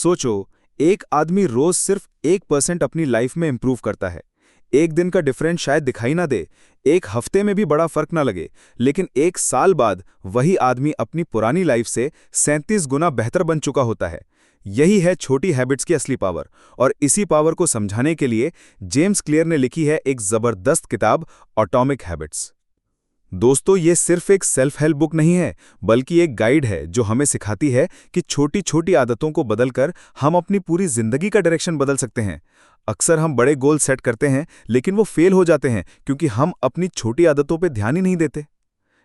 सोचो, एक आदमी रोज सिर्फ 1% अपनी लाइफ में इंप्रूव करता है। एक दिन का डिफरेंस शायद दिखाई ना दे, एक हफ्ते में भी बड़ा फर्क ना लगे, लेकिन एक साल बाद वही आदमी अपनी पुरानी लाइफ से 37 गुना बेहतर बन चुका होता है। यही है छोटी हैबिट्स की असली पावर, और इसी पावर को समझाने के लिए जेम्स क्लियर ने लिखी है एक जबरदस्त किताब, एटॉमिक हैबिट्स। दोस्तों, ये सिर्फ एक सेल्फ हेल्प बुक नहीं है, बल्कि एक गाइड है जो हमें सिखाती है कि छोटी छोटी आदतों को बदलकर हम अपनी पूरी जिंदगी का डायरेक्शन बदल सकते हैं। अक्सर हम बड़े गोल सेट करते हैं, लेकिन वो फेल हो जाते हैं क्योंकि हम अपनी छोटी आदतों पर ध्यान ही नहीं देते।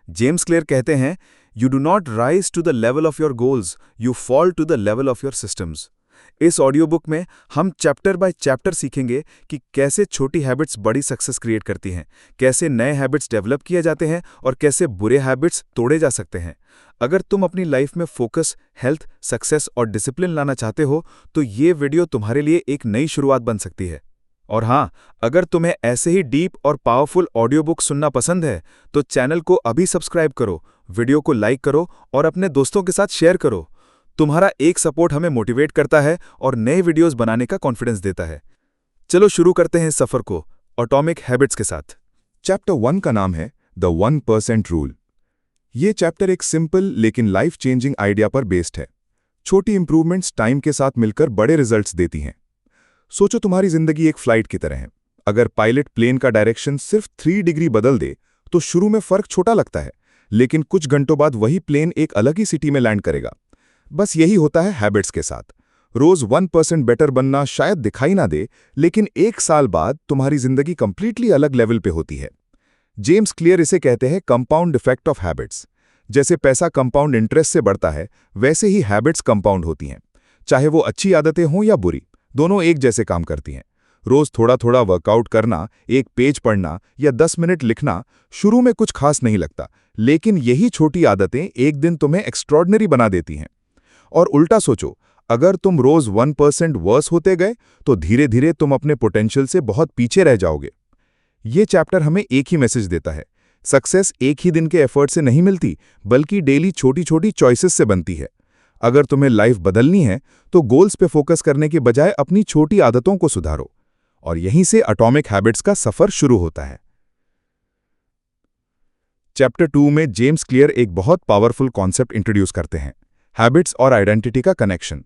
जेम्स क्लियर कहते हैं, you do not rise to the level of your goals, you fall to the level of your systems. इस ऑडियो बुक में हम चैप्टर बाय चैप्टर सीखेंगे कि कैसे छोटी हैबिट्स बड़ी सक्सेस क्रिएट करती हैं, कैसे नए हैबिट्स डेवलप किए जाते हैं और कैसे बुरे हैबिट्स तोड़े जा सकते हैं। अगर तुम अपनी लाइफ में फोकस, हेल्थ, सक्सेस और डिसिप्लिन लाना चाहते हो, तो ये वीडियो तुम्हारे लिए एक नई शुरुआत बन सकती है। और हाँ, अगर तुम्हें ऐसे ही डीप और पावरफुल ऑडियो बुक सुनना पसंद है, तो चैनल को अभी सब्सक्राइब करो, वीडियो को लाइक करो और अपने दोस्तों के साथ शेयर करो। तुम्हारा एक सपोर्ट हमें मोटिवेट करता है और नए वीडियोस बनाने का कॉन्फिडेंस देता है। चलो शुरू करते हैं इस सफर को एटॉमिक हैबिट्स के साथ। चैप्टर 1 का नाम है द 1% रूल। ये चैप्टर एक सिंपल लेकिन लाइफ चेंजिंग आइडिया पर बेस्ड है। छोटी इंप्रूवमेंट्स टाइम के साथ मिलकर बड़े रिजल्ट्स देती हैं। सोचो, तुम्हारी जिंदगी एक फ्लाइट की तरह है। अगर पायलट प्लेन का डायरेक्शन सिर्फ 3 डिग्री बदल दे तो शुरू में फर्क छोटा लगता है, लेकिन कुछ घंटों बाद वही प्लेन एक अलग ही सिटी में लैंड करेगा। बस यही होता है हैबिट्स के साथ। रोज 1% बेटर बनना शायद दिखाई ना दे, लेकिन एक साल बाद तुम्हारी जिंदगी कंप्लीटली अलग लेवल पे होती है। जेम्स क्लियर इसे कहते हैं कंपाउंड इफेक्ट ऑफ हैबिट्स। जैसे पैसा कंपाउंड इंटरेस्ट से बढ़ता है, वैसे ही हैबिट्स कंपाउंड होती हैं। चाहे वो अच्छी आदतें हों या बुरी, दोनों एक जैसे काम करती हैं। रोज थोड़ा थोड़ा वर्कआउट करना, एक पेज पढ़ना या 10 मिनट लिखना शुरू में कुछ खास नहीं लगता, लेकिन यही छोटी आदतें एक दिन तुम्हें एक्स्ट्रॉर्डिनरी बना देती हैं। और उल्टा सोचो, अगर तुम रोज 1% वर्स होते गए तो धीरे धीरे तुम अपने पोटेंशियल से बहुत पीछे रह जाओगे। ये चैप्टर हमें एक ही मैसेज देता है, सक्सेस एक ही दिन के एफर्ट से नहीं मिलती, बल्कि डेली छोटी छोटी चॉइसेस से बनती है। अगर तुम्हें लाइफ बदलनी है तो गोल्स पे फोकस करने के बजाय अपनी छोटी आदतों को सुधारो, और यहीं से एटॉमिक हैबिट्स का सफर शुरू होता है। चैप्टर 2 में जेम्स क्लियर एक बहुत पावरफुल कॉन्सेप्ट इंट्रोड्यूस करते हैं, हैबिट्स और आइडेंटिटी का कनेक्शन।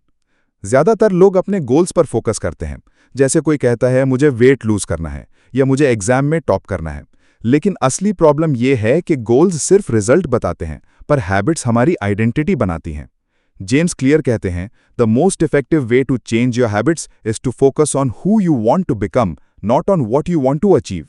ज्यादातर लोग अपने गोल्स पर फोकस करते हैं, जैसे कोई कहता है मुझे वेट लूज करना है या मुझे एग्जाम में टॉप करना है। लेकिन असली प्रॉब्लम यह है कि गोल्स सिर्फ रिजल्ट बताते हैं, पर हैबिट्स हमारी आइडेंटिटी बनाती हैं। जेम्स क्लियर कहते हैं, the most effective way to change your habits is to focus on who you want to become, not on what you want to achieve.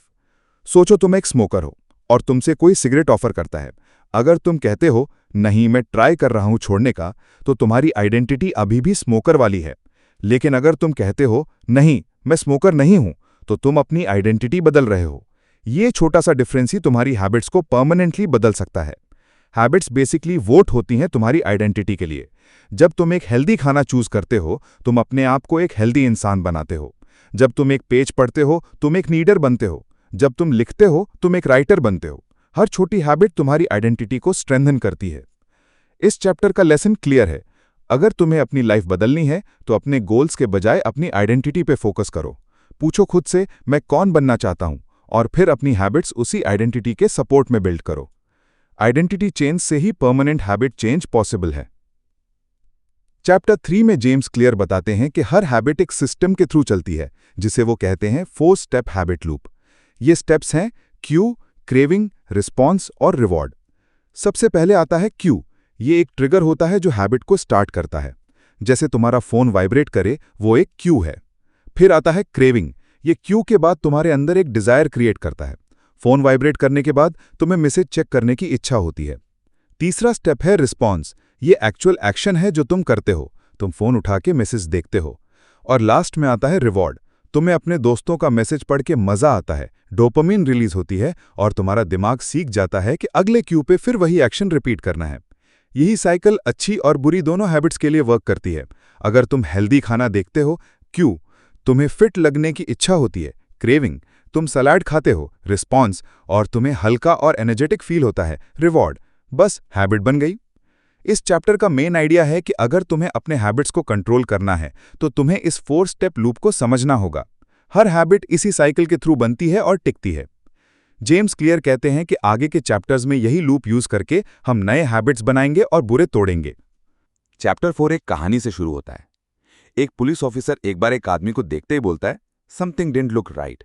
सोचो, तुम एक स्मोकर हो और तुमसे कोई सिगरेट ऑफर करता है। अगर तुम कहते हो नहीं, मैं ट्राई कर रहा हूं छोड़ने का, तो तुम्हारी आइडेंटिटी अभी भी स्मोकर वाली है। लेकिन अगर तुम कहते हो नहीं, मैं स्मोकर नहीं हूं, तो तुम अपनी आइडेंटिटी बदल रहे हो। ये छोटा सा डिफरेंस ही तुम्हारी हैबिट्स को परमानेंटली बदल सकता है। हैबिट्स बेसिकली वोट होती हैं तुम्हारी आइडेंटिटी के लिए। जब तुम एक हेल्दी खाना चूज करते हो, तुम अपने आप को एक हेल्दी इंसान बनाते हो। जब तुम एक पेज पढ़ते हो, तुम एक लीडर बनते हो। जब तुम लिखते हो, तुम एक राइटर बनते हो। हर छोटी हैबिट तुम्हारी आइडेंटिटी को स्ट्रेंथन करती है। इस चैप्टर का लेसन क्लियर है, अगर तुम्हें अपनी लाइफ बदलनी है तो अपने गोल्स के बजाय अपनी आइडेंटिटी पे फोकस करो। पूछो खुद से, मैं कौन बनना चाहता हूं, और फिर अपनी हैबिट्स उसी आइडेंटिटी के सपोर्ट में बिल्ड करो। आइडेंटिटी चेंज से ही परमानेंट हैबिट चेंज पॉसिबल है। चैप्टर 3 में जेम्स क्लियर बताते हैं कि हर हैबिट एक सिस्टम के थ्रू चलती है, जिसे वो कहते हैं 4 स्टेप हैबिट लूप। ये स्टेप्स हैं क्यू, क्रेविंग, रिस्पॉन्स और रिवॉर्ड। सबसे पहले आता है क्यू। ये एक ट्रिगर होता है जो हैबिट को स्टार्ट करता है। जैसे तुम्हारा फोन वाइब्रेट करे, वो एक क्यू है। फिर आता है क्रेविंग। ये क्यू के बाद तुम्हारे अंदर एक डिजायर क्रिएट करता है। फोन वाइब्रेट करने के बाद तुम्हें मैसेज चेक करने की इच्छा होती है। तीसरा स्टेप है रिस्पॉन्स। ये एक्चुअल एक्शन है जो तुम करते हो, तुम फोन उठा के मैसेज देखते हो। और लास्ट में आता है रिवॉर्ड। तुम्हें अपने दोस्तों का मैसेज पढ़ के मजा आता है, डोपामिन रिलीज होती है और तुम्हारा दिमाग सीख जाता है कि अगले क्यू पे फिर वही एक्शन रिपीट करना है। यही साइकिल अच्छी और बुरी दोनों हैबिट्स के लिए वर्क करती है। अगर तुम हेल्दी खाना देखते हो, क्यू, तुम्हें फिट लगने की इच्छा होती है, क्रेविंग, तुम सलाद खाते हो, रिस्पॉन्स, और तुम्हें हल्का और एनर्जेटिक फील होता है, रिवॉर्ड। बस हैबिट बन गई। इस चैप्टर का मेन आइडिया है कि अगर तुम्हें अपने हैबिट्स को कंट्रोल करना है तो तुम्हें इस 4 स्टेप लूप को समझना होगा। हर हैबिट इसी साइकिल के थ्रू बनती है और टिकती है। जेम्स क्लियर कहते हैं कि आगे के चैप्टर्स में यही लूप यूज करके हम नए हैबिट्स बनाएंगे और बुरे तोड़ेंगे। चैप्टर 4 एक कहानी से शुरू होता है। एक पुलिस ऑफिसर एक बार एक आदमी को देखते ही बोलता है, समथिंग डिडंट लुक राइट,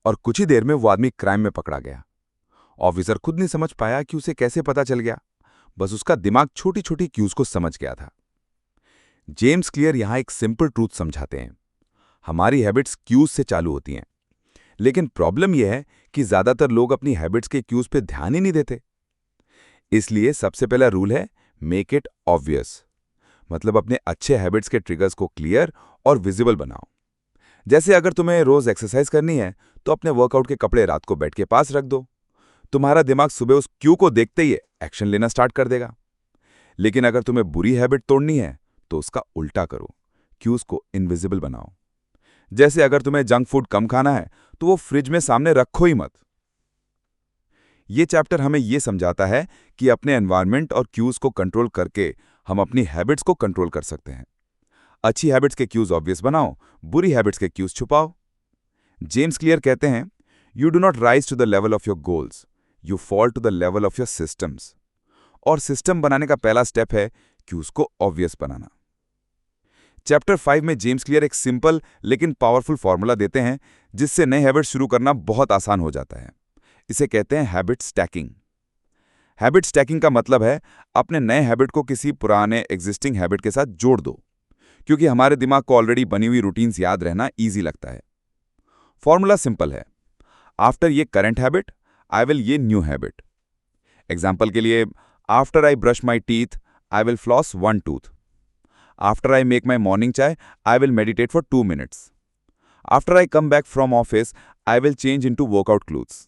और कुछ ही देर में वो आदमी क्राइम में पकड़ा गया। ऑफिसर खुद नहीं समझ पाया कि उसे कैसे पता चल गया, बस उसका दिमाग छोटी छोटी क्यूज को समझ गया था। जेम्स क्लियर यहां एक सिंपल ट्रूथ समझाते हैं, हमारी हैबिट्स क्यूज से चालू होती हैं, लेकिन प्रॉब्लम यह है कि ज्यादातर लोग अपनी हैबिट्स के क्यूज पे ध्यान ही नहीं देते। इसलिए सबसे पहला रूल है, मेक इट ऑब्वियस, मतलब अपने अच्छे हैबिट्स के ट्रिगर्स को क्लियर और विजिबल बनाओ। जैसे अगर तुम्हें रोज एक्सरसाइज करनी है तो अपने वर्कआउट के कपड़े रात को बेड के पास रख दो। तुम्हारा दिमाग सुबह उस क्यू को देखते ही एक्शन लेना स्टार्ट कर देगा। लेकिन अगर तुम्हें बुरी हैबिट तोड़नी है तो उसका उल्टा करो, क्यूज को इनविजिबल बनाओ। जैसे अगर तुम्हें जंक फूड कम खाना है तो वो फ्रिज में सामने रखो ही मत। ये चैप्टर हमें ये समझाता है कि अपने एनवायरनमेंट और क्यूज को कंट्रोल करके हम अपनी हैबिट्स को कंट्रोल कर सकते हैं। अच्छी हैबिट्स के क्यूज ऑब्वियस बनाओ, बुरी हैबिट्स के क्यूज छुपाओ। जेम्स क्लियर कहते हैं, you do not rise to the level of your goals, you fall to the level of your systems. और सिस्टम बनाने का पहला स्टेप है क्यूज को ऑब्वियस बनाना। चैप्टर 5 में जेम्स क्लियर एक सिंपल लेकिन पावरफुल फॉर्मूला देते हैं जिससे नए हैबिट्स शुरू करना बहुत आसान हो जाता है। इसे कहते हैं हैबिट स्टैकिंग। हैबिट स्टैकिंग का मतलब है अपने नए हैबिट को किसी पुराने एग्जिस्टिंग हैबिट के साथ जोड़ दो, क्योंकि हमारे दिमाग को ऑलरेडी बनी हुई रूटीन्स याद रहना ईजी लगता है। फॉर्मूला सिंपल है, आफ्टर ये करंट हैबिट आई विल ये न्यू हैबिट। एग्जाम्पल के लिए, after I brush my teeth I will floss 1 tooth. After I make my morning chai I will meditate for 2 minutes. After I come back from office I will change into workout clothes.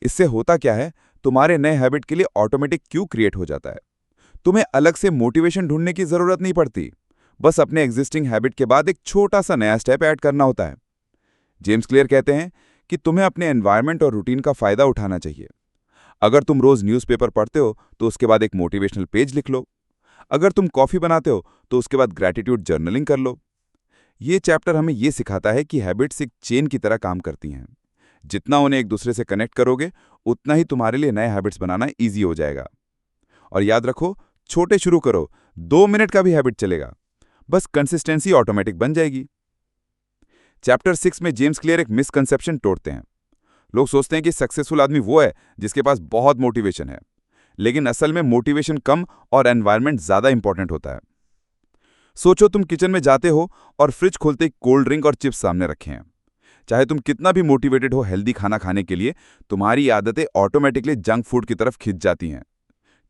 इससे होता क्या है, तुम्हारे नए habit के लिए automatic Q create हो जाता है। तुम्हें अलग से मोटिवेशन ढूंढने की जरूरत नहीं पड़ती, बस अपने एग्जिस्टिंग हैबिट के बाद एक छोटा सा नया स्टेप ऐड करना होता है। जेम्स क्लियर कहते हैं कि तुम्हें अपने एनवायरनमेंट और रूटीन का फायदा उठाना चाहिए। अगर तुम रोज न्यूज़पेपर पढ़ते हो तो उसके बाद एक मोटिवेशनल पेज लिख लो। अगर तुम कॉफी बनाते हो तो उसके बाद ग्रैटिट्यूड जर्नलिंग कर लो। ये चैप्टर हमें यह सिखाता है कि हैबिट्स एक चेन की तरह काम करती हैं। जितना उन्हें एक दूसरे से कनेक्ट करोगे उतना ही तुम्हारे लिए नए हैबिट्स बनाना ईजी हो जाएगा। और याद रखो, छोटे शुरू करो, 2 मिनट का भी हैबिट चलेगा, बस कंसिस्टेंसी ऑटोमेटिक बन जाएगी। चैप्टर 6 में जेम्स क्लियर एक मिसकंसेप्शन तोड़ते हैं। लोग सोचते हैं कि सक्सेसफुल आदमी वो है जिसके पास बहुत मोटिवेशन है, लेकिन असल में मोटिवेशन कम और एनवायरनमेंट ज्यादा इंपॉर्टेंट होता है। सोचो, तुम किचन में जाते हो और फ्रिज खोलते ही कोल्ड ड्रिंक और चिप्स सामने रखे हैं। चाहे तुम कितना भी मोटिवेटेड हो हेल्दी खाना खाने के लिए, तुम्हारी आदतें ऑटोमेटिकली जंक फूड की तरफ खिंच जाती हैं,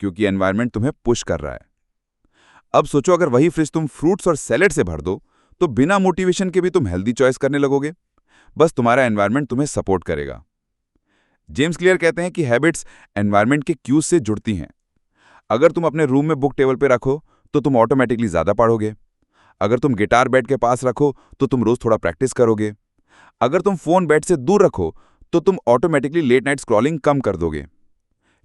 क्योंकि एनवायरनमेंट तुम्हें पुश कर रहा है। अब सोचो, अगर वही फ्रिज तुम फ्रूट्स और सैलेड से भर दो तो बिना मोटिवेशन के भी तुम हेल्दी चॉइस करने लगोगे। बस तुम्हारा एनवायरनमेंट तुम्हें सपोर्ट करेगा। जेम्स क्लियर कहते हैं कि हैबिट्स एनवायरनमेंट के क्यूज से जुड़ती हैं। अगर तुम अपने रूम में बुक टेबल पर रखो तो तुम ऑटोमेटिकली ज्यादा पढ़ोगे। अगर तुम गिटार बेड के पास रखो तो तुम रोज थोड़ा प्रैक्टिस करोगे। अगर तुम फोन बेड से दूर रखो तो तुम ऑटोमेटिकली लेट नाइट स्क्रॉलिंग कम कर दोगे।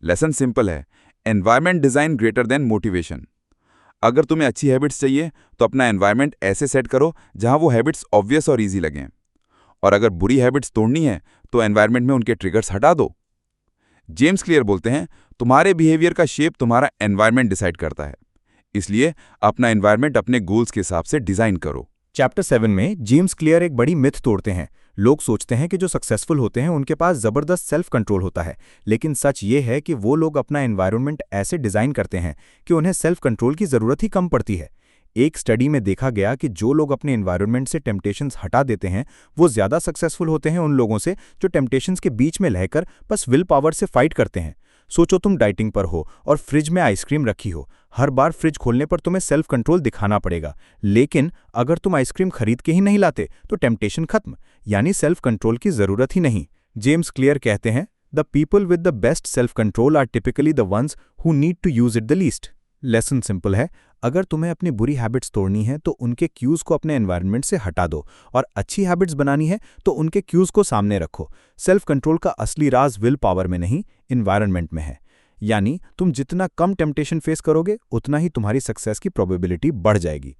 लेसन सिंपल है, environment design greater than motivation. अगर तुम्हें अच्छी हैबिट्स चाहिए तो अपना एनवायरनमेंट ऐसे सेट करो जहां वो हैबिट्स ऑब्वियस और इजी लगें। और अगर बुरी हैबिट्स तोड़नी है तो एनवायरनमेंट में उनके ट्रिगर्स हटा दो। जेम्स क्लियर बोलते हैं, तुम्हारे बिहेवियर का शेप तुम्हारा एनवायरनमेंट डिसाइड करता है, इसलिए अपना एनवायरनमेंट अपने गोल्स के हिसाब से डिजाइन करो। चैप्टर 7 में जेम्स क्लियर एक बड़ी मिथ तोड़ते हैं। लोग सोचते हैं कि जो सक्सेसफुल होते हैं उनके पास जबरदस्त सेल्फ कंट्रोल होता है, लेकिन सच ये है कि वो लोग अपना एनवायरनमेंट ऐसे डिजाइन करते हैं कि उन्हें सेल्फ कंट्रोल की जरूरत ही कम पड़ती है। एक स्टडी में देखा गया कि जो लोग अपने एनवायरनमेंट से टेम्पटेशंस हटा देते हैं वो ज्यादा सक्सेसफुल होते हैं उन लोगों से जो टेम्पटेशंस के बीच में रहकर बस विल पावर से फाइट करते हैं। सोचो, तुम डाइटिंग पर हो और फ्रिज में आइसक्रीम रखी हो। हर बार फ्रिज खोलने पर तुम्हें सेल्फ कंट्रोल दिखाना पड़ेगा, लेकिन अगर तुम आइसक्रीम खरीद के ही नहीं लाते तो टेम्पटेशन खत्म, यानी सेल्फ कंट्रोल की जरूरत ही नहीं। जेम्स क्लियर कहते हैं, the people with the best self control are typically the ones who need to use it the least. Lesson simple है, अगर तुम्हें अपनी बुरी हैबिट्स तोड़नी है तो उनके क्यूज को अपने एनवायरनमेंट से हटा दो, और अच्छी हैबिट्स बनानी है तो उनके क्यूज को सामने रखो। सेल्फ कंट्रोल का असली राज विल पावर में नहीं, एनवायरनमेंट में है। यानी तुम जितना कम टेम्पटेशन फेस करोगे उतना ही तुम्हारी सक्सेस की प्रोबेबिलिटी बढ़ जाएगी।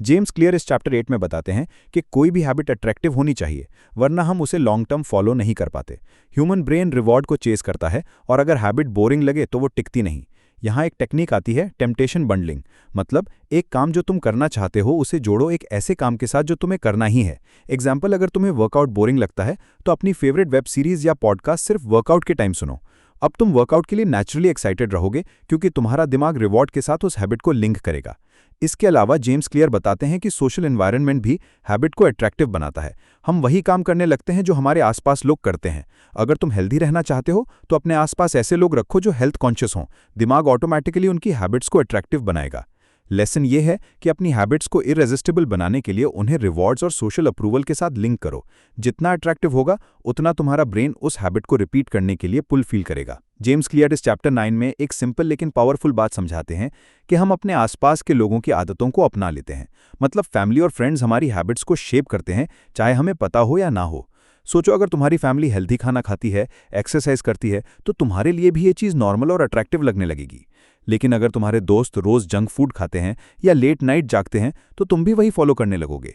जेम्स क्लियर इस चैप्टर 8 में बताते हैं कि कोई भी हैबिट अट्रैक्टिव होनी चाहिए, वरना हम उसे लॉन्ग टर्म फॉलो नहीं कर पाते। ह्यूमन ब्रेन रिवॉर्ड को चेस करता है और अगर हैबिट बोरिंग लगे तो वो टिकती नहीं। यहाँ एक टेक्निक आती है टेम्पटेशन बंडलिंग, मतलब एक काम जो तुम करना चाहते हो उसे जोड़ो एक ऐसे काम के साथ जो तुम्हें करना ही है। एग्जाम्पल, अगर तुम्हें वर्कआउट बोरिंग लगता है तो अपनी फेवरेट वेब सीरीज या पॉडकास्ट सिर्फ वर्कआउट के टाइम सुनो। अब तुम वर्कआउट के लिए नेचुरली एक्साइटेड रहोगे क्योंकि तुम्हारा दिमाग रिवॉर्ड के साथ उस हैबिट को लिंक करेगा। इसके अलावा जेम्स क्लियर बताते हैं कि सोशल एनवायरनमेंट भी हैबिट को अट्रैक्टिव बनाता है। हम वही काम करने लगते हैं जो हमारे आसपास लोग करते हैं। अगर तुम हेल्दी रहना चाहते हो तो अपने आसपास ऐसे लोग रखो जो हेल्थ कॉन्शियस हों। दिमाग ऑटोमैटिकली उनकी हैबिट्स को अट्रैक्टिव बनाएगा। लेसन ये है कि अपनी हैबिट्स को इरेजिस्टिबल बनाने के लिए उन्हें रिवॉर्ड्स और सोशल अप्रूवल के साथ लिंक करो। जितना अट्रैक्टिव होगा उतना तुम्हारा ब्रेन उस हैबिट को रिपीट करने के लिए पुल फील करेगा। जेम्स क्लियर इस चैप्टर 9 में एक सिंपल लेकिन पावरफुल बात समझाते हैं कि हम अपने आसपास के लोगों की आदतों को अपना लेते हैं। मतलब फैमिली और फ्रेंड्स हमारी हैबिट्स को शेप करते हैं, चाहे हमें पता हो या ना हो। सोचो, अगर तुम्हारी फैमिली हेल्दी खाना खाती है, एक्सरसाइज करती है, तो तुम्हारे लिए भी ये चीज़ नॉर्मल और अट्रैक्टिव लगने लगेगी। लेकिन अगर तुम्हारे दोस्त रोज जंक फूड खाते हैं या लेट नाइट जागते हैं तो तुम भी वही फॉलो करने लगोगे।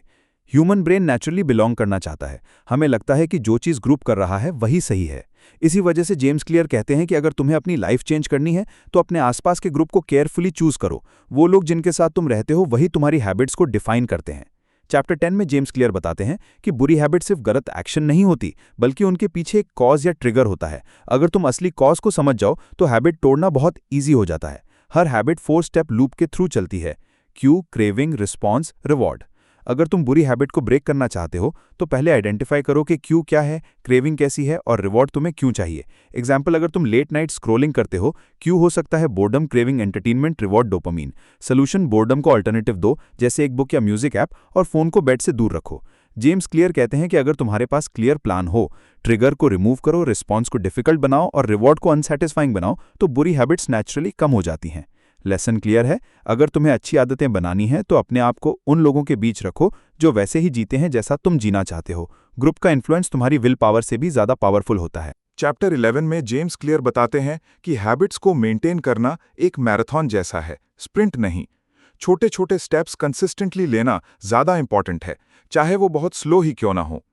ह्यूमन ब्रेन नेचुरली बिलोंग करना चाहता है। हमें लगता है कि जो चीज़ ग्रुप कर रहा है वही सही है। इसी वजह से जेम्स क्लियर कहते हैं कि अगर तुम्हें अपनी लाइफ चेंज करनी है तो अपने आसपास के ग्रुप को केयरफुली चूज करो। वो लोग जिनके साथ तुम रहते हो वही तुम्हारी हैबिट्स को डिफाइन करते हैं। चैप्टर 10 में जेम्स क्लियर बताते हैं कि बुरी हैबिट सिर्फ गलत एक्शन नहीं होती, बल्कि उनके पीछे एक कॉज या ट्रिगर होता है। अगर तुम असली कॉज को समझ जाओ तो हैबिट तोड़ना बहुत ईजी हो जाता है। हर हैबिट 4 स्टेप लूप के थ्रू चलती है: क्यू, क्रेविंग, रिस्पॉन्स, रिवॉर्ड। अगर तुम बुरी हैबिट को ब्रेक करना चाहते हो तो पहले आइडेंटिफाई करो कि क्यू क्या है, क्रेविंग कैसी है और रिवॉर्ड तुम्हें क्यों चाहिए। एग्जाम्पल, अगर तुम लेट नाइट स्क्रोलिंग करते हो, क्यू हो सकता है boredom, craving entertainment, reward dopamine. Solution, boredom को अल्टरनेटिव दो, जैसे एक बुक या म्यूजिक ऐप, और फोन को बेड से दूर रखो। जेम्स क्लियर कहते हैं कि अगर तुम्हारे पास क्लियर प्लान हो, ट्रिगर को रिमूव करो, रिस्पॉन्स को डिफिकल्ट बनाओ और रिवॉर्ड को अनसेटिस्फाइंग बनाओ, तो बुरी हैबिट्स नेचुरली कम हो जाती हैं। लेसन क्लियर है, अगर तुम्हें अच्छी आदतें बनानी है तो अपने आप को उन लोगों के बीच रखो जो वैसे ही जीते हैं जैसा तुम जीना चाहते हो। ग्रुप का इन्फ्लुएंस तुम्हारी विल पावर से भी ज्यादा पावरफुल होता है। चैप्टर 11 में जेम्स क्लियर बताते हैं कि हैबिट्स को मेंटेन करना एक मैराथन जैसा है, स्प्रिंट नहीं। छोटे छोटे स्टेप्स कंसिस्टेंटली लेना ज्यादा इंपॉर्टेंट है, चाहे वो बहुत स्लो ही क्यों ना हो।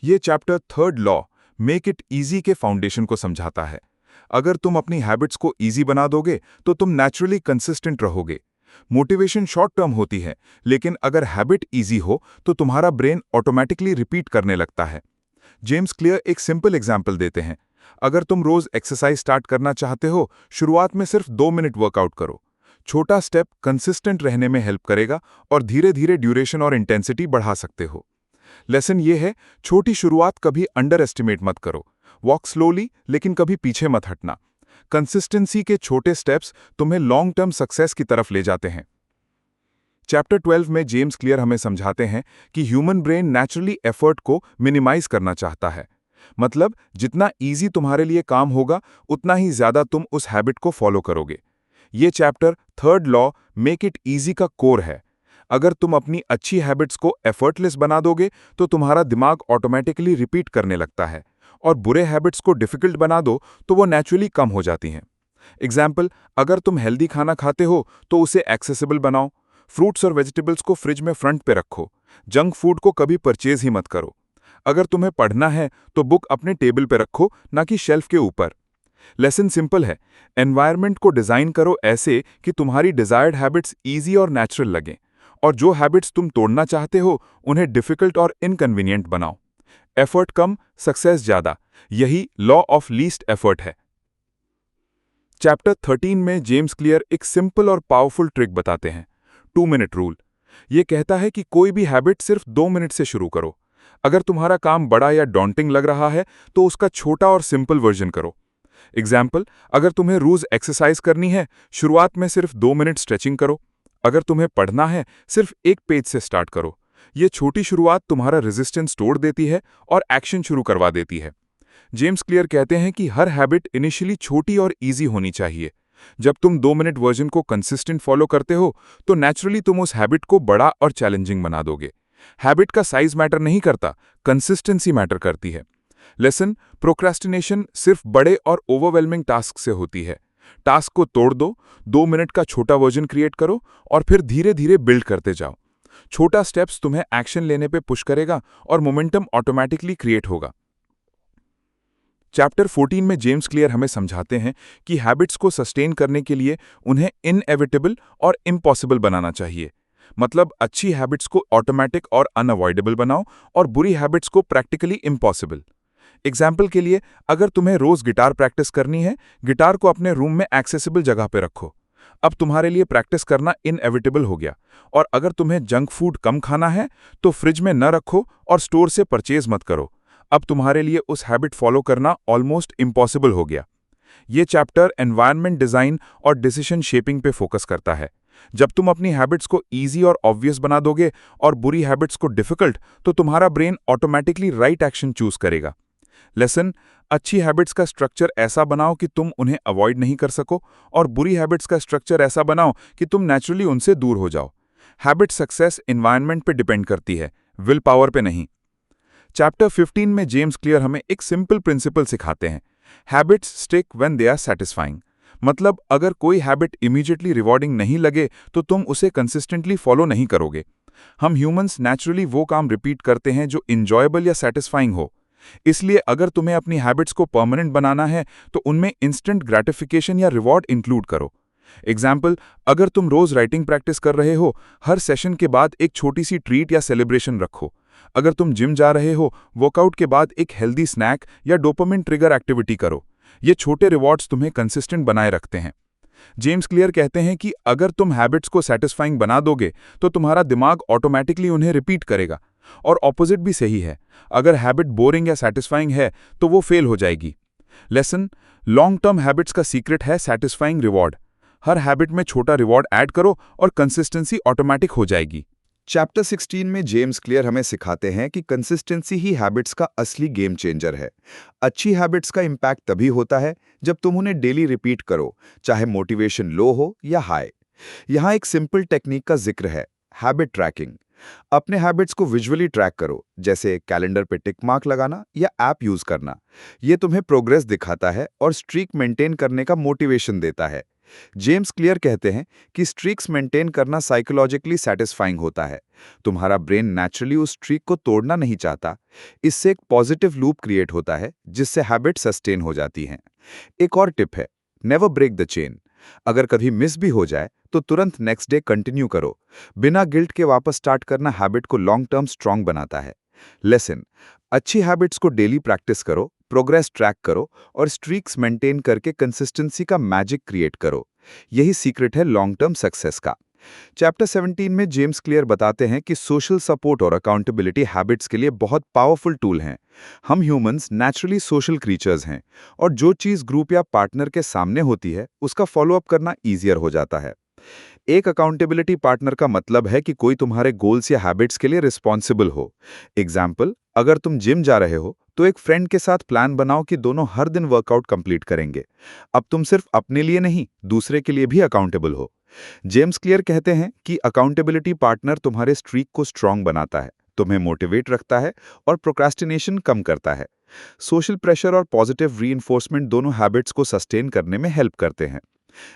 ये chapter 3rd law, make it easy के फाउंडेशन को समझाता है। अगर तुम अपनी हैबिट्स को ईजी बना दोगे तो तुम नेचुरली कंसिस्टेंट रहोगे। मोटिवेशन शॉर्ट टर्म होती है, लेकिन अगर हैबिट ईजी हो तो तुम्हारा ब्रेन ऑटोमेटिकली रिपीट करने लगता है। जेम्स क्लियर एक सिंपल एग्जाम्पल देते हैं। अगर तुम रोज एक्सरसाइज स्टार्ट करना चाहते हो, शुरुआत में सिर्फ 2 मिनट वर्कआउट करो। छोटा स्टेप कंसिस्टेंट रहने में हेल्प करेगा और धीरे धीरे ड्यूरेशन और इंटेंसिटी बढ़ा सकते हो। लेसन ये है, छोटी शुरुआत कभी अंडर एस्टिमेट मत करो। वॉक स्लोली, लेकिन कभी पीछे मत हटना। कंसिस्टेंसी के छोटे स्टेप्स तुम्हें लॉन्ग टर्म सक्सेस की तरफ ले जाते हैं। चैप्टर 12 में जेम्स क्लियर हमें समझाते हैं कि ह्यूमन ब्रेन नेचुरली एफर्ट को मिनिमाइज करना चाहता है। मतलब जितना इजी तुम्हारे लिए काम होगा उतना ही ज्यादा तुम उस हैबिट को फॉलो करोगे। ये chapter 3rd law, make it easy का कोर है। अगर तुम अपनी अच्छी हैबिट्स को एफर्टलेस बना दोगे तो तुम्हारा दिमाग ऑटोमेटिकली रिपीट करने लगता है, और बुरे हैबिट्स को डिफिकल्ट बना दो तो वो नेचुरली कम हो जाती हैं। एग्जाम्पल, अगर तुम हेल्दी खाना खाते हो तो उसे एक्सेसिबल बनाओ। फ्रूट्स और वेजिटेबल्स को फ्रिज में फ्रंट पे रखो। जंक फूड को कभी परचेज ही मत करो। अगर तुम्हें पढ़ना है तो बुक अपने टेबल पे रखो, ना कि शेल्फ के ऊपर। लेसन सिंपल है, एनवायरनमेंट को डिजाइन करो ऐसे कि तुम्हारी डिजायर्ड हैबिट्स ईजी और नेचुरल लगें, और जो हैबिट्स तुम तोड़ना चाहते हो उन्हें डिफिकल्ट और इनकन्वीनियंट बनाओ। एफर्ट कम, सक्सेस ज्यादा, यही लॉ ऑफ लीस्ट एफर्ट है। चैप्टर 13 में जेम्स क्लियर एक सिंपल और पावरफुल ट्रिक बताते हैं, 2 मिनट रूल। ये कहता है कि कोई भी हैबिट सिर्फ 2 मिनट से शुरू करो। अगर तुम्हारा काम बड़ा या डॉन्टिंग लग रहा है तो उसका छोटा और सिंपल वर्जन करो। एग्जाम्पल, अगर तुम्हें रोज एक्सरसाइज करनी है, शुरुआत में सिर्फ 2 मिनट स्ट्रेचिंग करो। अगर तुम्हें पढ़ना है, सिर्फ 1 पेज से स्टार्ट करो। ये छोटी शुरुआत तुम्हारा रेजिस्टेंस तोड़ देती है और एक्शन शुरू करवा देती है। जेम्स क्लियर कहते हैं कि हर हैबिट इनिशियली छोटी और इजी होनी चाहिए। जब तुम 2 मिनट वर्जन को कंसिस्टेंट फॉलो करते हो तो नेचुरली तुम उस हैबिट को बड़ा और चैलेंजिंग बना दोगे। हैबिट का साइज मैटर नहीं करता, कंसिस्टेंसी मैटर करती है। लेसन, प्रोक्रेस्टिनेशन सिर्फ बड़े और ओवरवेलमिंग टास्क से होती है। टास्क को तोड़ दो, 2 मिनट का छोटा वर्जन क्रिएट करो और फिर धीरे धीरे बिल्ड करते जाओ। छोटा स्टेप्स तुम्हें एक्शन लेने पे पुश करेगा और मोमेंटम ऑटोमेटिकली क्रिएट होगा। चैप्टर 14 में जेम्स क्लियर हमें समझाते हैं कि हैबिट्स को सस्टेन करने के लिए उन्हें इनएविटेबल और इम्पॉसिबल बनाना चाहिए। मतलब अच्छी हैबिट्स को ऑटोमेटिक और अनअवॉइडेबल बनाओ और बुरी हैबिट्स को प्रैक्टिकली इम्पॉसिबल। एग्जाम्पल के लिए, अगर तुम्हें रोज गिटार प्रैक्टिस करनी है, गिटार को अपने रूम में एक्सेसिबल जगह पे रखो। अब तुम्हारे लिए प्रैक्टिस करना इनएविटेबल हो गया। और अगर तुम्हें जंक फूड कम खाना है तो फ्रिज में न रखो और स्टोर से परचेज मत करो। अब तुम्हारे लिए उस हैबिट फॉलो करना ऑलमोस्ट इम्पॉसिबल हो गया। ये चैप्टर एनवायरनमेंट डिजाइन और डिसीजन शेपिंग पे फोकस करता है। जब तुम अपनी हैबिट्स को इजी और ऑब्वियस बना दोगे और बुरी हैबिट्स को डिफिकल्ट, तो तुम्हारा brain automatically right action choose करेगा। लेसन, अच्छी हैबिट्स का स्ट्रक्चर ऐसा बनाओ कि तुम उन्हें अवॉइड नहीं कर सको और बुरी हैबिट्स का स्ट्रक्चर ऐसा बनाओ कि तुम नेचुरली उनसे दूर हो जाओ। हैबिट सक्सेस एनवायरनमेंट पे डिपेंड करती है, विल पावर पे नहीं। चैप्टर 15 में जेम्स क्लियर हमें एक सिंपल प्रिंसिपल सिखाते हैं, habits stick when they are satisfying. मतलब अगर कोई हैबिट इमीडिएटली रिवॉर्डिंग नहीं लगे तो तुम उसे कंसिस्टेंटली फॉलो नहीं करोगे। हम ह्यूमंस नेचुरली वो काम रिपीट करते हैं जो इंजॉयबल या सैटिस्फाइंग हो। इसलिए अगर तुम्हें अपनी हैबिट्स को परमानेंट बनाना है तो उनमें इंस्टेंट ग्रेटिफिकेशन या रिवॉर्ड इंक्लूड करो। एग्जाम्पल, अगर तुम रोज राइटिंग प्रैक्टिस कर रहे हो, हर सेशन के बाद एक छोटी सी ट्रीट या सेलिब्रेशन रखो। अगर तुम जिम जा रहे हो, वर्कआउट के बाद एक हेल्दी स्नैक या डोपामिन ट्रिगर एक्टिविटी करो। ये छोटे रिवॉर्ड्स तुम्हें कंसिस्टेंट बनाए रखते हैं। जेम्स क्लियर कहते हैं कि अगर तुम हैबिट्स को सैटिस्फाइंग बना दोगे तो तुम्हारा दिमाग ऑटोमेटिकली उन्हें रिपीट करेगा। और ऑपोजिट भी सही है, अगर हैबिट बोरिंग या सैटिस्फाइंग है तो वो फेल हो जाएगी। लेसन, लॉन्ग टर्म हैबिट्स का सीक्रेट है सैटिस्फाइंग रिवॉर्ड। हर हैबिट में छोटा रिवॉर्ड ऐड करो और कंसिस्टेंसी ऑटोमेटिक हो जाएगी। चैप्टर 16 में जेम्स क्लियर हमें सिखाते हैं कि कंसिस्टेंसी ही हैबिट्स का असली गेम चेंजर है। अच्छी हैबिट्स का इम्पैक्ट तभी होता है जब तुम उन्हें डेली रिपीट करो, चाहे मोटिवेशन लो हो या हाई। यहाँ एक सिंपल टेक्निक का जिक्र है, हैबिट ट्रैकिंग। अपने हैबिट्स को विजुअली ट्रैक करो, जैसे कैलेंडर पे टिक मार्क लगाना या ऐप यूज करना। ये तुम्हें प्रोग्रेस दिखाता है और स्ट्रीक मेंटेन करने का मोटिवेशन देता है। जेम्स क्लियर कहते हैं कि स्ट्रीक्स मेंटेन करना साइकोलॉजिकली सैटिस्फाइंग होता है। तुम्हारा ब्रेन नेचुरली उस स्ट्रीक को तोड़ना नहीं चाहता। इससे एक पॉजिटिव लूप क्रिएट होता है जिससे हैबिट सस्टेन हो जाती हैं। एक और टिप है, नेवर ब्रेक द चेन। अगर कभी मिस भी हो जाए तो तुरंत नेक्स्ट डे कंटिन्यू करो। बिना गिल्ट के वापस स्टार्ट करना हैबिट को लॉन्ग टर्म स्ट्रांग बनाता है। लेसन, अच्छी हैबिट्स को डेली प्रैक्टिस करो, प्रोग्रेस ट्रैक करो और स्ट्रीक्स मेंटेन करके कंसिस्टेंसी का मैजिक क्रिएट करो। यही सीक्रेट है लॉन्ग टर्म सक्सेस का। चैप्टर 17 में जेम्स क्लियर बताते हैं कि सोशल सपोर्ट और अकाउंटेबिलिटी हैबिट्स के लिए बहुत पावरफुल टूल हैं। हम ह्यूमंस नेचुरली सोशल क्रीचर्स हैं और जो चीज़ ग्रुप या पार्टनर के सामने होती है उसका फॉलोअप करना ईजियर हो जाता है। एक अकाउंटेबिलिटी पार्टनर का मतलब है कि कोई तुम्हारे गोल्स या हैबिट्स के लिए रिस्पॉन्सिबल हो। एग्जाम्पल, अगर तुम जिम जा रहे हो तो एक फ्रेंड के साथ प्लान बनाओ कि दोनों हर दिन वर्कआउट कंप्लीट करेंगे। अब तुम सिर्फ अपने लिए नहीं, दूसरे के लिए भी अकाउंटेबल हो। जेम्स क्लियर कहते हैं कि अकाउंटेबिलिटी पार्टनर तुम्हारे स्ट्रीक को स्ट्रांग बनाता है, तुम्हें मोटिवेट रखता है और प्रोक्रास्टिनेशन कम करता है। सोशल प्रेशर और पॉजिटिव रीइंफोर्समेंट दोनों हैबिट्स को सस्टेन करने में हेल्प करते हैं।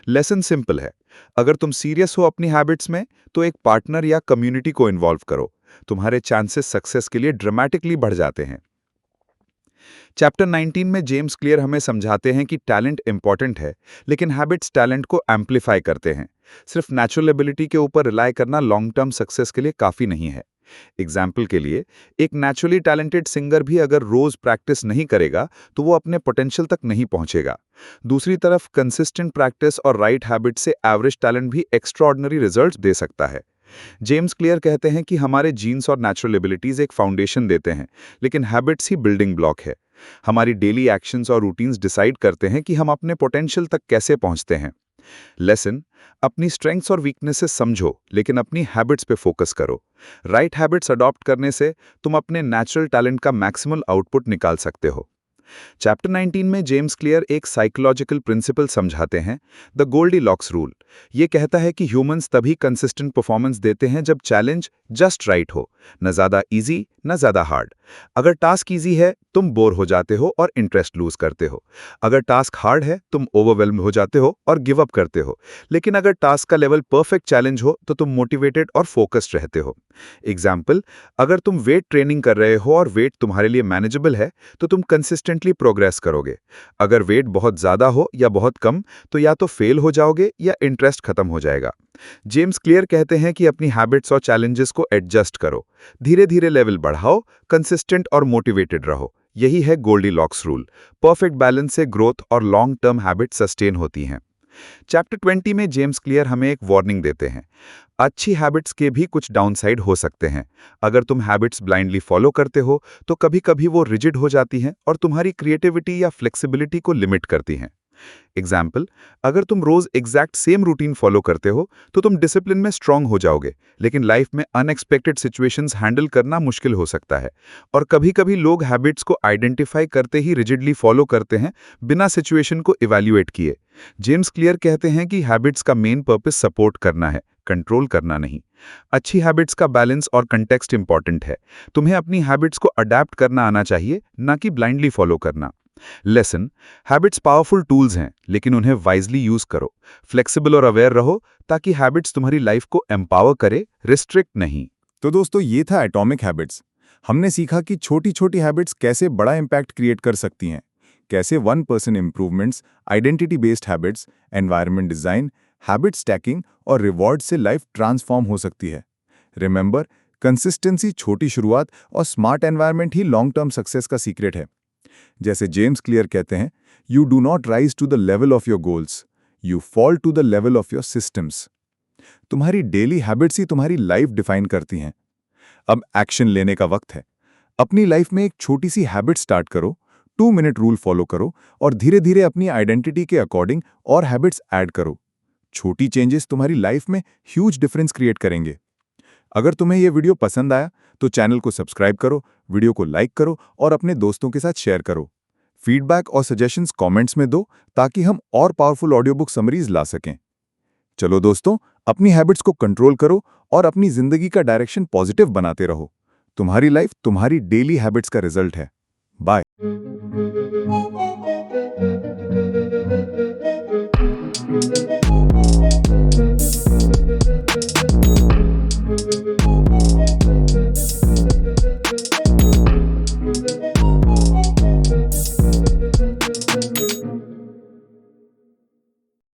लेसन सिंपल है, अगर तुम सीरियस हो अपनी हैबिट्स में तो एक पार्टनर या कम्युनिटी को इन्वॉल्व करो। तुम्हारे चांसेस सक्सेस के लिए ड्रामेटिकली बढ़ जाते हैं। चैप्टर 19 में जेम्स क्लियर हमें समझाते हैं कि टैलेंट इंपॉर्टेंट है, लेकिन हैबिट्स टैलेंट को एम्पलीफाई करते हैं। सिर्फ नेचुरल एबिलिटी के ऊपर रिलाय करना लॉन्ग टर्म सक्सेस के लिए काफ़ी नहीं है। एग्जाम्पल के लिए, एक नेचुरली टैलेंटेड सिंगर भी अगर रोज प्रैक्टिस नहीं करेगा तो वो अपने पोटेंशियल तक नहीं पहुंचेगा। दूसरी तरफ कंसिस्टेंट प्रैक्टिस और राइट हैबिट से एवरेज टैलेंट भी एक्स्ट्राऑर्डिनरी रिजल्ट्स दे सकता है। जेम्स क्लियर कहते हैं कि हमारे जीन्स और नेचुरल एबिलिटीज एक फाउंडेशन देते हैं, लेकिन हैबिट्स ही बिल्डिंग ब्लॉक है। हमारी डेली एक्शंस और रूटीन्स डिसाइड करते हैं कि हम अपने पोटेंशियल तक कैसे पहुंचते हैं। लेसन, अपनी स्ट्रेंथ्स और वीकनेसेस समझो, लेकिन अपनी हैबिट्स पे फोकस करो। राइट हैबिट्स अडॉप्ट करने से तुम अपने नेचुरल टैलेंट का मैक्सिमल आउटपुट निकाल सकते हो। चैप्टर 19 में जेम्स क्लियर एक साइकोलॉजिकल प्रिंसिपल समझाते हैं, द गोल्डीलॉक्स रूल। ये कहता है कि ह्यूमंस तभी कंसिस्टेंट परफॉर्मेंस देते हैं जब चैलेंज जस्ट राइट हो, न ज़्यादा इजी न ज़्यादा हार्ड। अगर टास्क इजी है तुम बोर हो जाते हो और इंटरेस्ट लूज करते हो। अगर टास्क हार्ड है तुम ओवरवेल्म हो जाते हो और गिव अप करते हो। लेकिन अगर टास्क का लेवल परफेक्ट चैलेंज हो तो तुम मोटिवेटेड और फोकस्ड रहते हो। एग्जाम्पल, अगर तुम वेट ट्रेनिंग कर रहे हो और वेट तुम्हारे लिए मैनेजेबल है तो तुम कंसिस्टेंटली प्रोग्रेस करोगे। अगर वेट बहुत ज़्यादा हो या बहुत कम तो या तो फेल हो जाओगे या इंटरेस्ट खत्म हो जाएगा। जेम्स क्लियर कहते हैं कि अपनी हैबिट्स और चैलेंजेस को एडजस्ट करो, धीरे धीरे लेवल बढ़ाओ, कंसिस्टेंट और मोटिवेटेड रहो। यही है गोल्डीलॉक्स रूल। परफेक्ट बैलेंस से ग्रोथ और लॉन्ग टर्म हैबिट सस्टेन होती हैं। चैप्टर 20 में जेम्स क्लियर हमें एक वार्निंग देते हैं। अच्छी हैबिट्स के भी कुछ डाउनसाइड हो सकते हैं। अगर तुम हैबिट्स ब्लाइंडली फॉलो करते हो तो कभी कभी वो रिजिड हो जाती हैं और तुम्हारी क्रिएटिविटी या फ्लेक्सिबिलिटी को लिमिट करती हैं। एग्जाम्पल, अगर तुम रोज एग्जैक्ट सेम रूटीन फॉलो करते हो तो तुम डिसिप्लिन में स्ट्रांग हो जाओगे, लेकिन लाइफ में अनएक्सपेक्टेड सिचुएशंस हैंडल करना मुश्किल हो सकता है। और कभी कभी लोग हैबिट्स को आइडेंटिफाई करते ही रिजिडली फॉलो करते हैं, बिना सिचुएशन को इवैल्यूएट किए। जेम्स क्लियर कहते हैं कि हैबिट्स का मेन पर्पस सपोर्ट करना है, कंट्रोल करना नहीं। अच्छी हैबिट्स का बैलेंस और कंटेक्स्ट इंपॉर्टेंट है। तुम्हें अपनी हैबिट्स को अडैप्ट करना आना चाहिए, ना कि ब्लाइंडली फॉलो करना। लेसन, हैबिट्स पावरफुल टूल्स हैं, लेकिन उन्हें वाइजली यूज करो। फ्लेक्सिबल और अवेयर रहो ताकि हैबिट्स तुम्हारी लाइफ को एम्पावर करे, रिस्ट्रिक्ट नहीं। तो दोस्तों, ये था एटॉमिक हैबिट्स। हमने सीखा कि छोटी छोटी हैबिट्स कैसे बड़ा इम्पैक्ट क्रिएट कर सकती हैं, कैसे 1% improvements, identity based habits, environment design, habit stacking और रिवॉर्ड से लाइफ ट्रांसफॉर्म हो सकती है। रिमेंबर, कंसिस्टेंसी, छोटी शुरुआत और स्मार्ट एनवायरनमेंट ही लॉन्ग टर्म सक्सेस का सीक्रेट है। जैसे जेम्स क्लियर कहते हैं, you do not rise to the level of your goals, you fall to the level of your systems. तुम्हारी डेली हैबिट्स ही तुम्हारी लाइफ डिफाइन करती हैं। अब एक्शन लेने का वक्त है। अपनी लाइफ में एक छोटी सी हैबिट स्टार्ट करो, 2 मिनट रूल फॉलो करो और धीरे धीरे अपनी आइडेंटिटी के अकॉर्डिंग और हैबिट्स ऐड करो। छोटी चेंजेस तुम्हारी लाइफ में ह्यूज डिफरेंस क्रिएट करेंगे। अगर तुम्हें यह वीडियो पसंद आया तो चैनल को सब्सक्राइब करो, वीडियो को लाइक करो और अपने दोस्तों के साथ शेयर करो। फीडबैक और सजेशंस कमेंट्स में दो ताकि हम और पावरफुल ऑडियो बुक समरीज ला सकें। चलो दोस्तों, अपनी हैबिट्स को कंट्रोल करो और अपनी जिंदगी का डायरेक्शन पॉजिटिव बनाते रहो। तुम्हारी लाइफ तुम्हारी डेली हैबिट्स का रिजल्ट है। बाय।